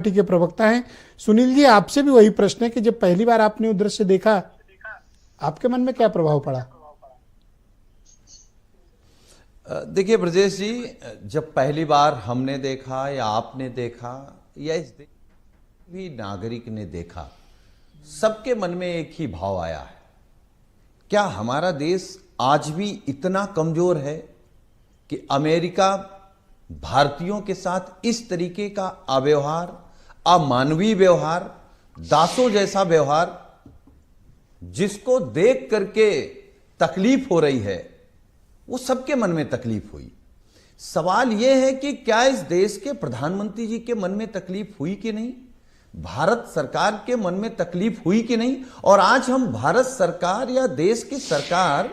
Party के प्रवक्ता हैं। सुनील जी, आपसे भी वही प्रश्न है कि जब पहली बार आपने उधर से देखा, आपके मन में क्या प्रभाव पड़ा? देखिए ब्रजेश जी, जब पहली बार हमने देखा या आपने देखा या इस देश भी नागरिक ने देखा, सबके मन में एक ही भाव आया है, क्या हमारा देश आज भी इतना कमजोर है कि अमेरिका भारतीयों के साथ इस तरीके का अव्यवहार, अमानवीय व्यवहार, दासों जैसा व्यवहार, जिसको देख करके तकलीफ हो रही है, वो सबके मन में तकलीफ हुई। सवाल यह है कि क्या इस देश के प्रधानमंत्री जी के मन में तकलीफ हुई कि नहीं, भारत सरकार के मन में तकलीफ हुई कि नहीं? और आज हम भारत सरकार या देश की सरकार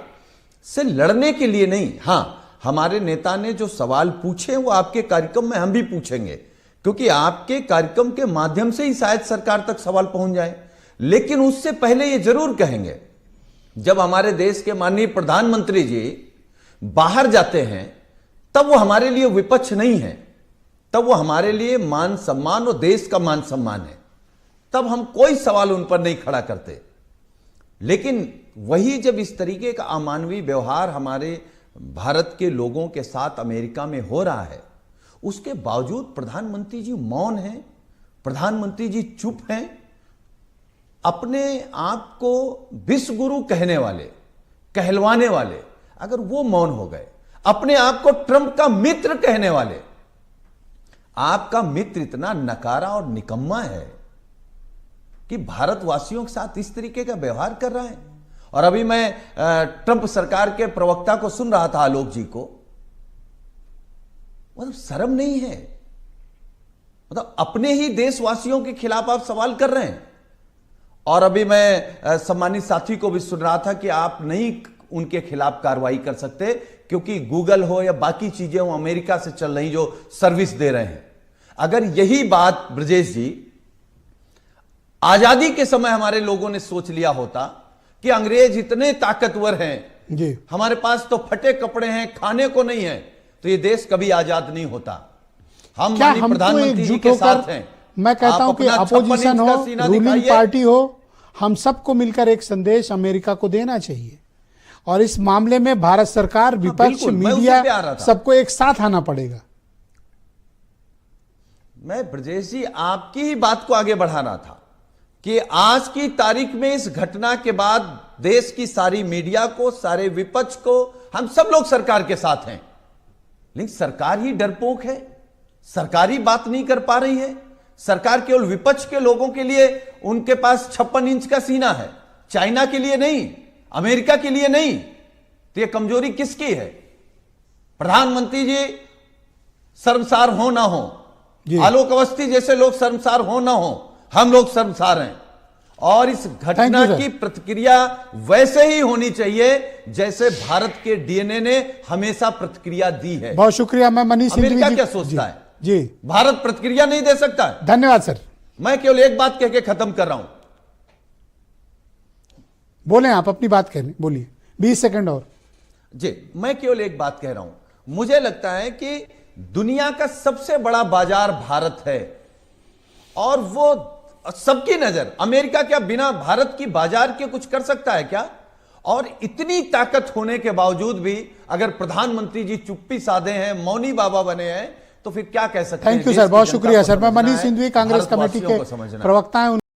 से लड़ने के लिए नहीं, हां, हमारे नेता ने जो सवाल पूछे वो आपके कार्यक्रम में हम भी पूछेंगे, क्योंकि आपके कार्यक्रम के माध्यम से ही शायद सरकार तक सवाल पहुंच जाए। लेकिन उससे पहले ये जरूर कहेंगे, जब हमारे देश के माननीय प्रधानमंत्री जी बाहर जाते हैं तब वो हमारे लिए विपक्ष नहीं है, तब वो हमारे लिए मान सम्मान और देश का मान सम्मान है, तब हम कोई सवाल उन पर नहीं खड़ा करते। लेकिन वही जब इस तरीके का अमानवीय व्यवहार हमारे भारत के लोगों के साथ अमेरिका में हो रहा है, उसके बावजूद प्रधानमंत्री जी मौन हैं, प्रधानमंत्री जी चुप हैं। अपने आप को विश्व गुरु कहने वाले, कहलवाने वाले, अगर वो मौन हो गए, अपने आप को ट्रंप का मित्र कहने वाले, आपका मित्र इतना नकारा और निकम्मा है कि भारतवासियों के साथ इस तरीके का व्यवहार कर रहा है। और अभी मैं ट्रंप सरकार के प्रवक्ता को सुन रहा था, आलोक जी को, मतलब शर्म नहीं है, मतलब अपने ही देशवासियों के खिलाफ आप सवाल कर रहे हैं। और अभी मैं सम्मानित साथी को भी सुन रहा था कि आप नहीं उनके खिलाफ कार्रवाई कर सकते क्योंकि गूगल हो या बाकी चीजें हो अमेरिका से चल रही जो सर्विस दे रहे हैं। अगर यही बात ब्रजेश जी आजादी के समय हमारे लोगों ने सोच लिया होता कि अंग्रेज इतने ताकतवर हैं जी, हमारे पास तो फटे कपड़े हैं, खाने को नहीं है, तो ये देश कभी आजाद नहीं होता। हम माननीय प्रधानमंत्री जी के साथ हैं। मैं कहता हूं कि अपोजिशन हो, रूलिंग पार्टी हो, हम सबको मिलकर एक संदेश अमेरिका को देना चाहिए। और इस मामले में भारत सरकार, विपक्ष, मीडिया, सबको एक साथ आना पड़ेगा। मैं ब्रजेश जी आपकी ही बात को आगे बढ़ाना था कि आज की तारीख में इस घटना के बाद देश की सारी मीडिया को, सारे विपक्ष को, हम सब लोग सरकार के साथ हैं, लेकिन सरकार ही डरपोक है, सरकार ही बात नहीं कर पा रही है। सरकार केवल विपक्ष के लोगों के लिए, उनके पास 56 इंच का सीना है, चाइना के लिए नहीं, अमेरिका के लिए नहीं। तो यह कमजोरी किसकी है? प्रधानमंत्री जी शर्मसार हो ना हो, आलोक अवस्थी जैसे लोग शर्मसार हो ना हो, हम लोग शर्मसार हैं। और इस घटना की प्रतिक्रिया वैसे ही होनी चाहिए जैसे भारत के डीएनए ने हमेशा प्रतिक्रिया दी है। बहुत शुक्रिया। मैं मनीष सिंघवी अमेरिका क्या सोचता है जी, भारत प्रतिक्रिया नहीं दे सकता। धन्यवाद सर। मैं केवल एक बात कह के खत्म कर रहा हूं। बोले आप अपनी बात कह रहे, बोलिए, 20 सेकंड और। जी, मैं केवल एक बात कह रहा हूं, मुझे लगता है कि दुनिया का सबसे बड़ा बाजार भारत है और वो सबकी नजर, अमेरिका क्या बिना भारत की बाजार के कुछ कर सकता है क्या? और इतनी ताकत होने के बावजूद भी अगर प्रधानमंत्री जी चुप्पी साधे हैं, मौनी बाबा बने हैं, तो फिर क्या कह सकते हैं? थैंक यू सर, बहुत शुक्रिया सर। मैं मनीष सिंघवी, कांग्रेस कमेटी के प्रवक्ता हैं।